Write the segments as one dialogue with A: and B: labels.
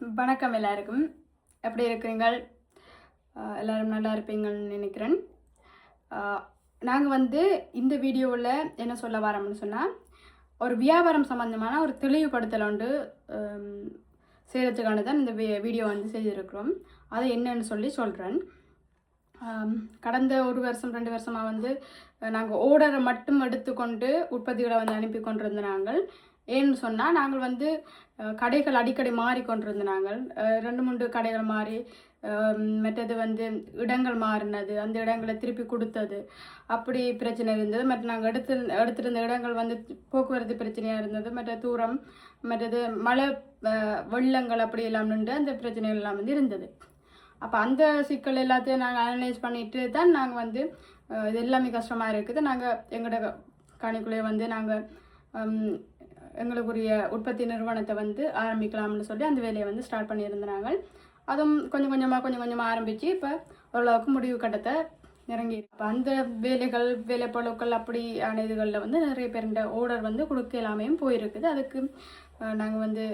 A: வணக்கம் எல்லாருக்கும். எப்படி இருக்கிறீங்கள்? எல்லோரும் நல்லா இருப்பீங்கன்னு நினைக்கிறேன். நாங்கள் வந்து இந்த வீடியோவில் என்ன சொல்ல வரோம்னு சொன்னால், ஒரு வியாபாரம் சம்மந்தமான ஒரு தெளிவுபடுத்தல் ஒன்று செய்கிறதுக்கான தான் இந்த வீடியோ வந்து செய்திருக்கிறோம். அதை என்னன்னு சொல்கிறேன். கடந்த 1 வருஷம் 2 வருஷமாக வந்து நாங்கள் ஓர்டரை மட்டும் எடுத்துக்கொண்டு உற்பத்திகளை வந்து அனுப்பி கொண்டிருந்த நாங்கள். ஏன்னு சொன்னால், நாங்கள் வந்து கடைகள் அடிக்கடி மாறிக்கொண்டிருந்த நாங்கள் 2-3 கடைகள் மாறி, மற்றது வந்து இடங்கள் மாறினது, அந்த இடங்களை திருப்பி கொடுத்தது, அப்படி பிரச்சனை இருந்தது. மற்ற நாங்கள் எடுத்திருந்த இடங்கள் வந்து போக்குவரத்து பிரச்சனையாக இருந்தது, மற்ற தூரம், மற்றது மழை வெள்ளங்கள் அப்படி எல்லாம் நின்று அந்த பிரச்சனைகள் எல்லாம் வந்து இருந்தது. அப்போ அந்த சிக்கல் எல்லாத்தையும் நாங்கள் அனலைஸ் பண்ணிட்டு தான் நாங்கள் வந்து இது எல்லாமே கஷ்டமாக இருக்குது, நாங்கள் எங்களோட கணிக்குள்ளே வந்து நாங்கள் எங்களுக்குரிய உற்பத்தி நிறுவனத்தை வந்து ஆரம்பிக்கலாம்னு சொல்லி அந்த வேலையை வந்து ஸ்டார்ட் பண்ணியிருந்தாங்க. அதுவும் கொஞ்சம் கொஞ்சமாக ஆரம்பித்து இப்போ ஓரளவுக்கு முடிவு கட்டத்தை இறங்கி. இப்போ அந்த வேலைப்பொருட்கள் அப்படியான இதுகளில் வந்து நிறைய பேருண்ட ஓர்டர் வந்து கொடுக்கலாமையும் போயிருக்குது. அதுக்கு நாங்கள் வந்து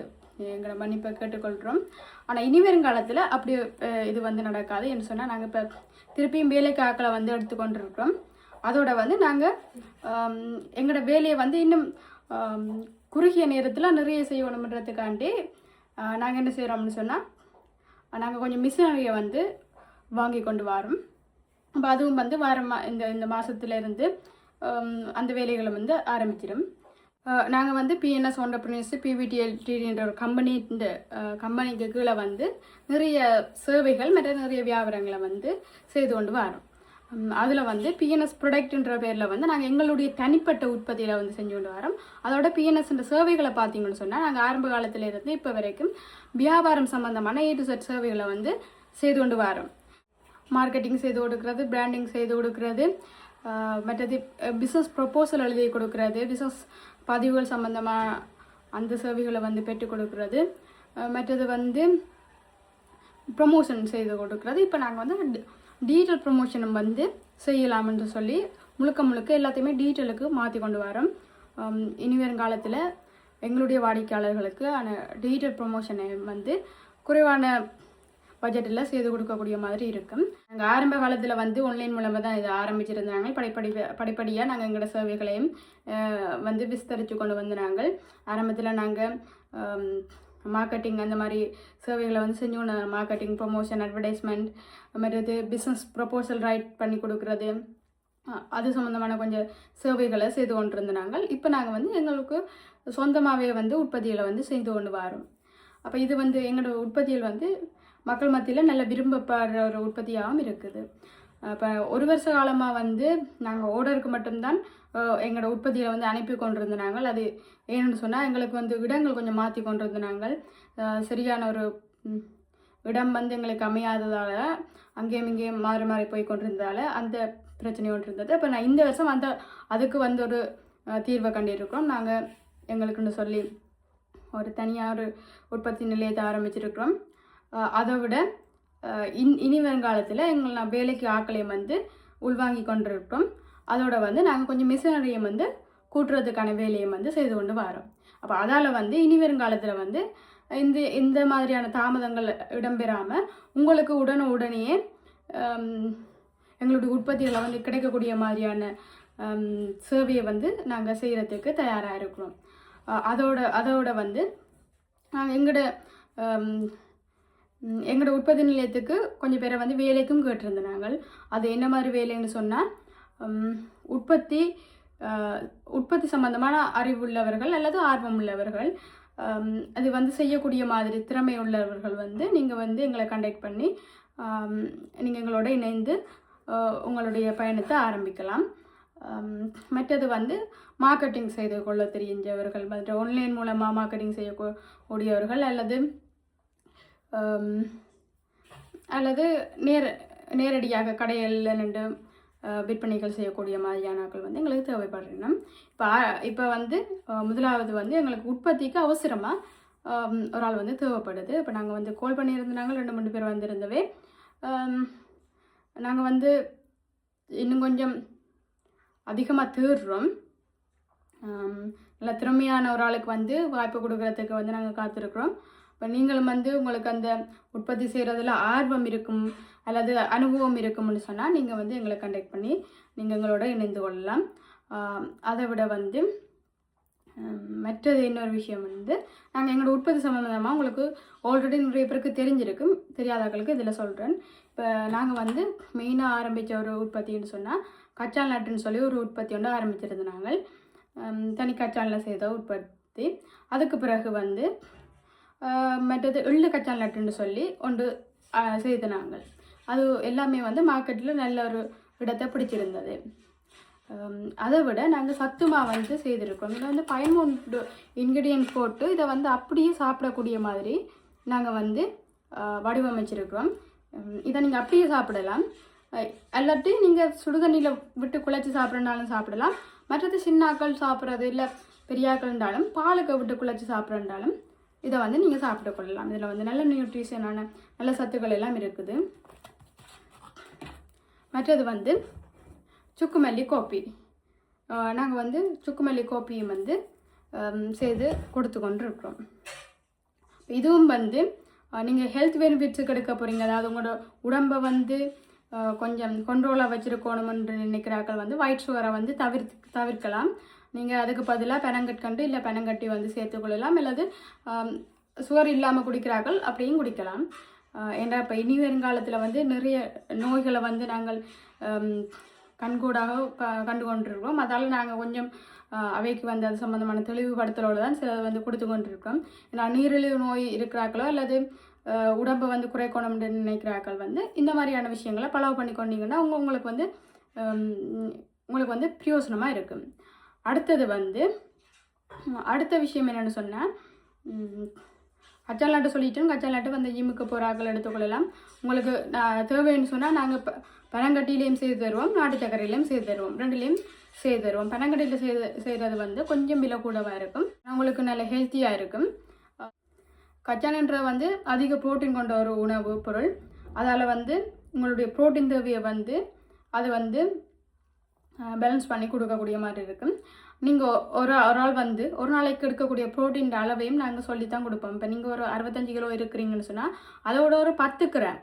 A: எங்களை மன்னிப்பை கேட்டுக்கொள்கிறோம். ஆனால் இனி வருங்காலத்தில் அப்படி இது வந்து நடக்காது. என்ன சொன்னால், நாங்கள் இப்போ திருப்பியும் வேலைக்கு ஆக்களை வந்து எடுத்துக்கொண்டிருக்கிறோம். அதோட வந்து நாங்கள் எங்களோட வேலையை வந்து இன்னும் குறுகிய நேரத்தில் நிறைய செய்யணுன்றதுக்காண்டி நாங்கள் என்ன செய்கிறோம்னு சொன்னால், நாங்கள் கொஞ்சம் மிஷினரியை வந்து வாங்கி கொண்டு வரோம். அப்போ அதுவும் வந்து இந்த மாதத்துலேருந்து அந்த வேலைகளை வந்து ஆரம்பிச்சிடும். நாங்கள் வந்து பிஎன்எஸ் என்டர்பிரைஸ் பிவிடிஎல்டின்ற ஒரு இந்த கம்பெனிக்கு கீழே வந்து நிறைய சேவைகள் மற்றும் நிறைய வியாபாரங்களை வந்து செய்து கொண்டு வரோம். அதில் வந்து பிஎன்எஸ் ப்ரொடக்ட்ன்ற பேரில் வந்து நாங்கள் எங்களுடைய தனிப்பட்ட உற்பத்தியில் வந்து செஞ்சு கொண்டு வரோம். அதோட பிஎன்எஸ்ன்ற சேவைகளை பார்த்தீங்கன்னு சொன்னால், நாங்கள் ஆரம்ப காலத்தில் இருந்து இப்போ வரைக்கும் வியாபாரம் சம்மந்தமான A to Z சேவைகளை வந்து செய்து கொண்டு வரோம். மார்க்கெட்டிங் செய்து கொடுக்கறது, பிராண்டிங் செய்து கொடுக்கறது, மற்றது பிஸ்னஸ் ப்ரொப்போசல் எழுதி கொடுக்கறது, பிஸ்னஸ் பதிவுகள் சம்மந்தமாக அந்த சேவைகளை வந்து பெற்றுக் கொடுக்கறது, மற்றது வந்து ப்ரமோஷன் செய்து கொடுக்கறது. இப்போ நாங்கள் வந்து டிஜிட்டல் ப்ரொமோஷனும் வந்து செய்யலாம்னு சொல்லி முழுக்க எல்லாத்தையுமே டிஜிட்டலுக்கு மாற்றி கொண்டு வரோம். இனி வருங்காலத்தில் எங்களுடைய வாடிக்கையாளர்களுக்கு டிஜிட்டல் ப்ரொமோஷனை வந்து குறைவான பட்ஜெட்டில் செய்து கொடுக்கக்கூடிய மாதிரி இருக்கும். நாங்கள் ஆரம்ப காலத்தில் வந்து ஆன்லைன் மூலமாக தான் இதை ஆரம்பிச்சிருந்தாங்க. படிப்படியாக நாங்கள் எங்களோட சேவைகளையும் வந்து விஸ்தரித்து கொண்டு வந்து நாங்கள் ஆரம்பத்தில் நாங்கள் மார்க்கெட்டிங் அந்த மாதிரி சேவைகளை வந்து செஞ்சோம். மார்க்கெட்டிங், ப்ரொமோஷன், அட்வர்டைஸ்மெண்ட், மற்றது பிஸ்னஸ் ப்ரொப்போசல் ரைட் பண்ணி கொடுக்குறது, அது சம்மந்தமான கொஞ்சம் சேவைகளை செய்து கொண்டிருந்த நாங்கள். இப்போ நாங்கள் வந்து எங்களுக்கு சொந்தமாகவே வந்து உற்பத்திகளை வந்து செய்து கொண்டு வரோம். அப்போ இது வந்து எங்களோட உற்பத்திகள் வந்து மக்கள் மத்தியில் நல்ல விரும்பப்படுற ஒரு உற்பத்தியாகவும் இருக்குது. இப்போ 1 வருஷ காலமாக வந்து நாங்கள் ஓர்டருக்கு மட்டும்தான் எங்களோட உற்பத்தியை வந்து அனுப்பி கொண்டிருந்த நாங்கள். அது ஏன்னு சொன்னால், எங்களுக்கு வந்து இடங்கள் கொஞ்சம் மாற்றி கொண்டிருந்த நாங்கள். சரியான ஒரு இடம் வந்து எங்களுக்கு அமையாததால் அங்கேயும் இங்கேயும் மாறி போய் கொண்டிருந்ததால் அந்த பிரச்சனை ஒன்று இருந்தது. இப்போ நான் இந்த வருஷம் அதுக்கு வந்து ஒரு தீர்வை கண்டிருக்கிறோம். நாங்கள் எங்களுக்குன்னு சொல்லி ஒரு தனியாக ஒரு உற்பத்தி நிலையத்தை ஆரம்பிச்சிருக்கிறோம். அதை விட இனி வருங்காலத்தில் நான் வேலைக்கு ஆக்களையும் வந்து உள்வாங்கி கொண்டிருக்கிறோம். அதோட வந்து நாங்கள் கொஞ்சம் மிஷினரியும் வந்து கூட்டுறதுக்கான வேலையும் வந்து செய்து கொண்டு வரோம். அப்போ அதால் வந்து இனி வருங்காலத்தில் வந்து இந்த மாதிரியான தாமதங்கள் இடம்பெறாமல் உங்களுக்கு உடனேயே எங்களுடைய உற்பத்திகளை வந்து கிடைக்கக்கூடிய மாதிரியான சேவையை வந்து நாங்கள் செய்கிறதுக்கு தயாராக இருக்கிறோம். அதோட வந்து நாங்கள் எங்களோட உற்பத்தி நிலையத்துக்கு கொஞ்சம் பேரை வந்து வேலைக்கும் கேட்டிருந்த நாங்கள். அது என்ன மாதிரி வேலைன்னு சொன்னால், உற்பத்தி சம்பந்தமான அறிவுள்ளவர்கள் அல்லது ஆர்வம் உள்ளவர்கள், அது வந்து செய்யக்கூடிய மாதிரி திறமை உள்ளவர்கள் வந்து நீங்கள் வந்து எங்களை கான்டாக்ட் பண்ணி நீங்கள் எங்களோட இணைந்து உங்களுடைய பயணத்தை ஆரம்பிக்கலாம். மற்றது வந்து மார்க்கெட்டிங் செய்து கொள்ள தெரிஞ்சவர்கள், மற்ற ஆன்லைன் மூலமாக மார்க்கெட்டிங் செய்யக்கூடியவர்கள் அல்லது நேரடியாக கடைகளில் நின்று விற்பனைகள் செய்யக்கூடிய மாதிரியானாக்கள் வந்து எங்களுக்கு தேவைப்படுறோம். இப்போ வந்து முதலாவது வந்து எங்களுக்கு உற்பத்திக்கு அவசரமாக ஒரு ஆள் வந்து தேவைப்படுது. இப்போ நாங்கள் வந்து கால் பண்ணியிருந்தாங்க, 2-3 பேர் வந்திருந்தவே. நாங்கள் வந்து இன்னும் கொஞ்சம் அதிகமாக தேடுறோம். நல்ல திறமையான ஒரு ஆளுக்கு வந்து வாய்ப்பு கொடுக்கறதுக்கு வந்து நாங்கள் காத்திருக்கிறோம். இப்போ நீங்களும் வந்து உங்களுக்கு அந்த உற்பத்தி செய்கிறதுல ஆர்வம் இருக்கும் அல்லது அனுபவம் இருக்கும்னு சொன்னால் நீங்கள் வந்து எங்களை கண்டெக்ட் பண்ணி நீங்கள் எங்களோட இணைந்து கொள்ளலாம். அதை விட வந்து மற்றது இன்னொரு விஷயம் வந்து நாங்கள் எங்களோட உற்பத்தி சம்மந்தமாக உங்களுக்கு ஆல்ரெடி நிறைய பேருக்கு தெரிஞ்சிருக்கும், தெரியாதவர்களுக்கு இதில் சொல்கிறேன். இப்போ நாங்கள் வந்து மெயினாக ஆரம்பித்த ஒரு உற்பத்தின்னு சொன்னால் கச்சால் நட்டுன்னு சொல்லி ஒரு உற்பத்தி ஒன்று ஆரம்பிச்சிருந்தோம். நாங்கள் தனி கச்சாலில் செய்த உற்பத்தி. அதுக்கு பிறகு வந்து மற்றது எள்ளு கச்சால் நட்டுன்னு சொல்லி ஒன்று செய்த நாங்கள். அது எல்லாமே வந்து மார்க்கெட்டில் நல்ல ஒரு இடத்தை பிடிச்சிருந்தது. அதை விட நாங்கள் சத்துமா வந்து செய்திருக்கோம். இதில் வந்து 13 இன்க்ரீடியன்ட் போட்டு இதை வந்து அப்படியே சாப்பிடக்கூடிய மாதிரி நாங்கள் வந்து வடிவமைச்சிருக்கிறோம். இதை நீங்கள் அப்படியே சாப்பிடலாம், இல்லாட்டி நீங்கள் சுடுதண்ணியில் விட்டு குழைச்சி சாப்பிட்றனாலும் சாப்பிடலாம். மற்றது சின்னாக்கள் சாப்பிட்றது இல்லை பெரியாக்கள் இருந்தாலும் பாலுக்கு விட்டு குழைச்சி சாப்பிட்றனாலும் இதை வந்து நீங்கள் சாப்பிட்டு கொள்ளலாம். இதில் வந்து நல்ல நியூட்ரிஷனான நல்ல சத்துக்கள் எல்லாம் இருக்குது. மற்றது வந்து சுக்குமல்லி கோப்பி. நாங்கள் வந்து சுக்குமல்லி கோப்பியும் வந்து செய்து கொடுத்து கொண்டு இருக்கிறோம். இதுவும் வந்து நீங்கள் ஹெல்த் பெனிஃபிட்ஸுக்கு எடுக்க போகிறீங்க, அதாவது உங்களோட உடம்பை வந்து கொஞ்சம் கண்ட்ரோலாக வச்சுருக்கணும்னு நினைக்கிறார்கள் வந்து ஒயிட் சுகரை வந்து தவிர்க்கலாம். நீங்கள் அதுக்கு பதிலாக பெனங்கற்கண்டு இல்லை பெனங்கட்டி வந்து சேர்த்துக்கொள்ளலாம், அல்லது சுகர் இல்லாமல் குடிக்கிறார்கள் அப்படியும் குடிக்கலாம். ஏன்னா இப்போ இனி வருங்காலத்தில் வந்து நிறைய நோய்களை வந்து நாங்கள் கண்கூடாக கண்டு கொண்டிருக்கோம். அதால் நாங்கள் கொஞ்சம் அவைக்கு வந்து அது சம்மந்தமான தெளிவுபடுத்தலோடு தான் சில வந்து கொடுத்து கொண்டிருக்கோம். ஏன்னா நீரிழிவு நோய் இருக்கிறார்களோ அல்லது உடம்பை வந்து குறைக்கணும்னு நினைக்கிறார்கள் வந்து இந்த மாதிரியான விஷயங்களை பலவு பண்ணி கொண்டீங்கன்னா உங்களுக்கு வந்து பிரயோசனமாக இருக்கும். அடுத்தது வந்து அடுத்த விஷயம் என்னென்னு சொன்னால், கச்சால் நாட்டு சொல்லிட்டோம். கச்சால் நாட்டு வந்து ஜிம்முக்கு போகிறார்கள் எடுத்துக்கொள்ளலாம். உங்களுக்கு தேவைன்னு சொன்னால் நாங்கள் பனங்கட்டிலையும் செய்து தருவோம், நாட்டு சக்கரையிலையும் செய்து தருவோம், ரெண்டுலேயும் செய்து தருவோம். பனங்கட்டியில் செய்கிறது வந்து கொஞ்சம் விலை கூடவாக இருக்கும், உங்களுக்கு நல்ல ஹெல்த்தியாக இருக்கும். கச்சான்ன்ற வந்து அதிக ப்ரோட்டீன் கொண்ட ஒரு உணவு பொருள். அதால் வந்து உங்களுடைய ப்ரோட்டீன் தேவையை வந்து அது வந்து பேலன்ஸ் பண்ணி கொடுக்கக்கூடிய மாதிரி இருக்கும். நீங்கள் ஒரு ஆள் வந்து ஒரு நாளைக்கு எடுக்கக்கூடிய ப்ரோட்டீன் அளவையும் நாங்கள் சொல்லி தான் கொடுப்போம். இப்போ நீங்கள் ஒரு 65 கிலோ இருக்கிறீங்கன்னு சொன்னால் அதோட ஒரு 10 கிராம்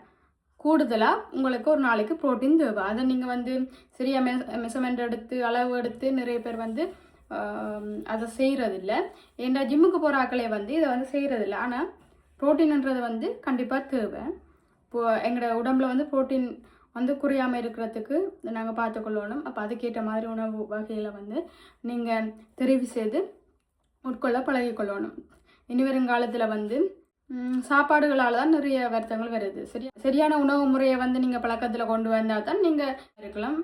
A: கூடுதலாக உங்களுக்கு ஒரு நாளைக்கு ப்ரோட்டீன் தேவை. அதை நீங்கள் வந்து சரியாக மெஷர்மெண்ட் எடுத்து அளவு எடுத்து நிறைய பேர் வந்து அதை செய்கிறதில்ல. ஏன்னா ஜிம்முக்கு போகிற ஆக்களே வந்து இதை வந்து செய்கிறதில்ல. ஆனால் ப்ரோட்டீன்ன்றது வந்து கண்டிப்பாக தேவை. இப்போது எங்களோட உடம்புல வந்து ப்ரோட்டீன் வந்து குறையாமல் இருக்கிறதுக்கு நாங்கள் பார்த்துக்கொள்ளணும். அப்போ அதுக்கேற்ற மாதிரி உணவு வகையில் வந்து நீங்கள் தெரிவு செய்து உட்கொள்ள பழகிக்கொள்ளணும். இனி வருங்காலத்தில் வந்து சாப்பாடுகளால் தான் நிறைய வருத்தங்கள் வருது. சரியான உணவு முறையை வந்து நீங்கள் பழக்கத்தில் கொண்டு வந்தால் தான் நீங்கள் இருக்கலாம்,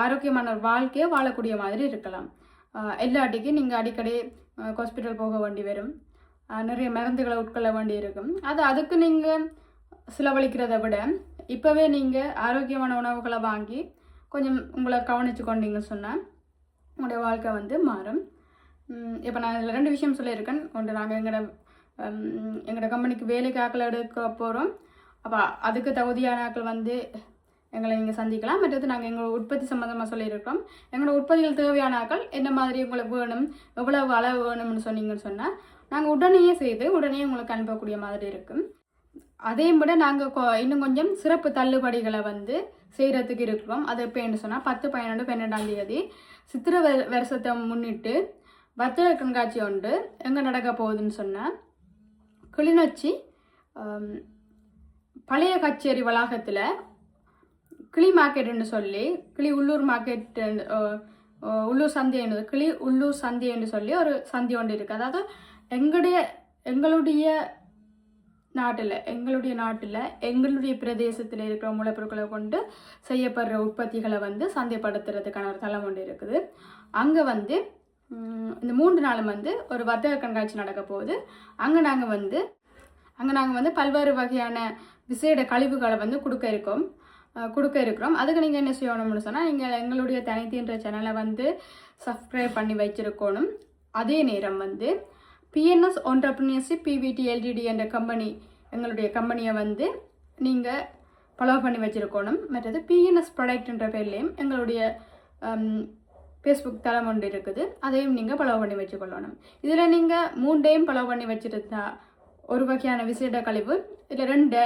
A: ஆரோக்கியமான ஒரு வாழ்க்கையை வாழக்கூடிய மாதிரி இருக்கலாம். எல்லாட்டிக்கு நீங்கள் அடிக்கடி ஹாஸ்பிட்டல் போக வேண்டி வரும், நிறைய மருந்துகளை உட்கொள்ள வேண்டி இருக்கும். அதுக்கு நீங்கள் செலவழிக்கிறத விட இப்போவே நீங்கள் ஆரோக்கியமான உணவுகளை வாங்கி கொஞ்சம் உங்களை கவனித்து கொண்டீங்கன்னு சொன்னால் உங்களுடைய வாழ்க்கை வந்து மாறும். இப்போ நான் இதில் 2 விஷயம் சொல்லியிருக்கேன். ஒன்று, நாங்கள் எங்களோட கம்பெனிக்கு வேலைக்கு ஆக்கள் எடுக்க போகிறோம். அப்போ அதுக்கு தகுதியான ஆக்கள் வந்து எங்களை நீங்கள் சந்திக்கலாம். மற்றது நாங்கள் எங்களோட உற்பத்தி சம்மந்தமாக சொல்லியிருக்கோம். எங்களோட உற்பத்திகள் தேவையான ஆக்கள் என்ன மாதிரி உங்களுக்கு வேணும், எவ்வளவு அளவு வேணும்னு சொன்னீங்கன்னு சொன்னால் நாங்கள் உடனே செய்து உடனே உங்களுக்கு அனுப்பக்கூடிய மாதிரி இருக்கும். அதையும் விட நாங்கள் இன்னும் கொஞ்சம் சிறப்பு தள்ளுபடிகளை வந்து செய்கிறதுக்கு இருக்கிறோம். அது எப்போன்னு சொன்னால் 10, 11, 12ஆம் தேதி சித்திரை வருஷத்தை முன்னிட்டு வர்த்தக கண்காட்சி ஒன்று எங்கே நடக்க போகுதுன்னு சொன்னால் கிளிநொச்சி பழைய கச்சேரி வளாகத்தில் கிளி மார்க்கெட்டுன்னு சொல்லி உள்ளூர் மார்க்கெட் உள்ளூர் சந்தைன்னு உள்ளூர் சந்தைன்னு சொல்லி ஒரு சந்தை ஒன்று இருக்குது. அதாவது எங்களுடைய நாட்டில் எங்களுடைய பிரதேசத்தில் இருக்கிற மூலப்பொருட்களை கொண்டு செய்யப்படுற உற்பத்திகளை வந்து சந்தைப்படுத்துறதுக்கான ஒரு தளம் ஒன்று இருக்குது. அங்கே வந்து இந்த 3 நாளும் வந்து ஒரு வர்த்தக கண்காட்சி நடக்க போகுது. அங்கே நாங்கள் வந்து பல்வேறு வகையான விசேட கழிவுகளை வந்து கொடுக்க இருக்கிறோம். அதுக்கு நீங்கள் என்ன செய்யணும்னு சொன்னால், நீங்கள் எங்களுடைய தனித்தின்ற சேனலை வந்து சப்ஸ்கிரைப் பண்ணி வச்சிருக்கணும். அதே நேரம் வந்து பிஎன்எஸ் என்டர்பிரினியர்ஷிப் பிவிடி எல்டிடி என்ற எங்களுடைய கம்பெனியை வந்து நீங்கள் ஃபாலோ பண்ணி வச்சுருக்கணும். மற்றது பிஎன்எஸ் ப்ராடக்ட்ன்ற பேர்லேயும் எங்களுடைய ஃபேஸ்புக் தளம் ஒன்று இருக்குது, அதையும் நீங்கள் ஃபாலோ பண்ணி வச்சுக்கொள்ளணும். இதில் நீங்கள் 3டையும் ஃபாலோ பண்ணி வச்சுருந்தா ஒரு வகையான விசேட கழிவு, இல்லை 2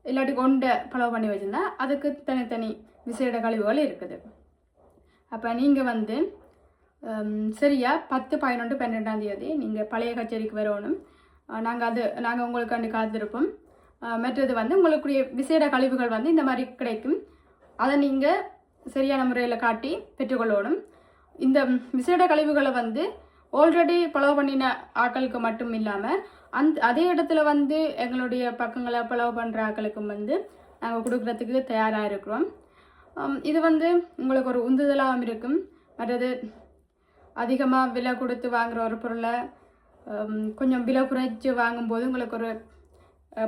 A: இல்லாட்டி 1 பலவு பண்ணி வச்சுருந்தா அதுக்கு தனித்தனி விசேட கழிவுகள் இருக்குது. அப்போ நீங்கள் வந்து சரியா 10, 11, 12ஆம் தேதி நீங்கள் பழைய கச்சேரிக்கு வரணும். நாங்கள் உங்களுக்கு காத்திருப்போம். மற்றது வந்து உங்களுக்குரிய விசேட கழிவுகள் வந்து இந்த மாதிரி கிடைக்கும். அதை நீங்கள் சரியான முறையில் காட்டி பெற்றுக்கொள்ளணும். இந்த விசேட கழிவுகளை வந்து ஆல்ரெடி பலவு பண்ணின ஆட்களுக்கு மட்டும் இல்லாமல் அதே இடத்துல வந்து எங்களுடைய பக்கங்களை பலவு பண்ணுற ஆட்களுக்கும் வந்து நாங்கள் கொடுக்குறதுக்கு தயாராக இருக்கிறோம். இது வந்து உங்களுக்கு ஒரு உந்துதலாகவும் இருக்கும். மற்றது அதிகமாக விலை கொடுத்து வாங்குகிற ஒரு பொருளை கொஞ்சம் விலை குறைச்சி வாங்கும்போது உங்களுக்கு ஒரு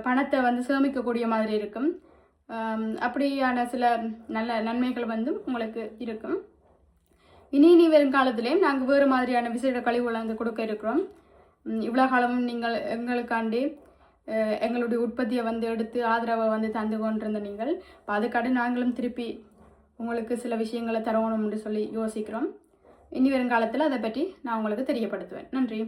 A: பணத்தை வந்து சேமிக்கக்கூடிய மாதிரி இருக்கும். அப்படியான சில நல்ல நன்மைகள் வந்து உங்களுக்கு இருக்கும். இனி வருங்காலத்திலேயும் நாங்கள் வேறு மாதிரியான விசேட கழிவுகளை வந்து கொடுக்க இருக்கிறோம். இவ்வளோ காலமும் நீங்கள் எங்களுக்காண்டி எங்களுடைய உற்பத்தியை வந்து எடுத்து ஆதரவை வந்து தந்து கொண்டிருந்த நீங்கள் இப்போ அதுக்காண்டி நாங்களும் திருப்பி உங்களுக்கு சில விஷயங்களை தரணும்னு சொல்லி யோசிக்கிறோம். இனி வருங்காலத்தில் அதை பற்றி நான் உங்களுக்கு தெரியப்படுத்துவேன். நன்றி.